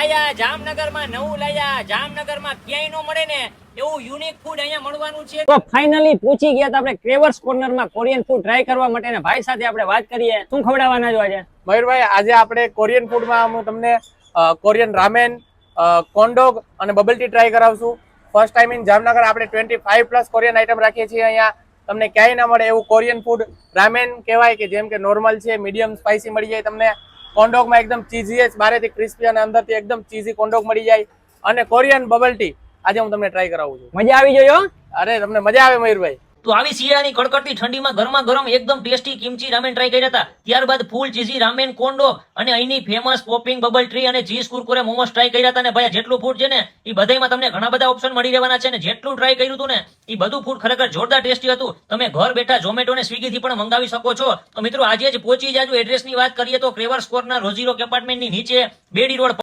લાયા જામનગરમાં, નવું લાયા જામનગરમાં, ક્યાંય નો મળે ને એવું યુનિક ફૂડ અહીંયા મળવાનું છે. તો ફાઇનલી પહોંચી ગયા આપણે ક્રેવર્સ કોર્નરમાં કોરિયન ફૂડ ટ્રાય કરવા માટે, ને ભાઈ સાથે આપણે વાત કરીએ. શું ખવડાવવાના છો આજે? મયુરભાઈ, આજે આપણે કોરિયન ફૂડમાં હું તમને કોરિયન રામેન, કોન્ડોગ અને બબલ ટી ટ્રાય કરાવશું. ફર્સ્ટ ટાઈમ ઇન જામનગર આપણે 25+ કોરિયન આઈટમ રાખીએ છીએ. અહીંયા તમને ક્યાંય ના મળે એવું કોરિયન ફૂડ. રામેન કહેવાય કે જેમ કે નોર્મલ છે, મીડિયમ સ્પાઇસી મળી જાય તમને. કોન્ડોગમાં એકદમ ચીઝી, બહારથી ક્રિસ્પી અને અંદરથી એકદમ ચીઝી કોન્ડોગ મળી જાય. અને કોરિયન બબલ ટી આજે હું તમને ટ્રાય કરાવું છું. મજા આવી ગયો? અરે તમને મજા આવે મયુરભાઈ. તો આવી શિયાળાની કડકડતી ઠંડીમાં ગરમા ગરમ એકદમ ટેસ્ટી કિમચી રામેન ટ્રાય કર્યા હતા. ત્યારબાદ ફૂલ ચીઝી રામેન કોન્ડો અને અહીંની ફેમસ પોપિંગ બબલ ટ્રી અને ચીઝ કુરકુરે મોમોસ ટ્રાય કર્યા હતા. ને ભાઈ જેટલું ફૂડ છે ને એ બધામાં તમને ઘણા બધા ઓપ્શન મળી રહેવાના છે. ને જેટલું ટ્રાય કર્યું હતું ને એ બધું ફૂડ ખરેખર જોરદાર ટેસ્ટી હતું. તમે ઘર બેઠા ઝોમેટો ને સ્વિગી થી પણ મંગાવી શકો છો. તો મિત્રો આજે જ પહોંચી જાજો. એડ્રેસની વાત કરીએ તો ક્રેવર્સ કોર્નર રોઝી રોક એપાર્ટમેન્ટની નીચે બેડી રોડ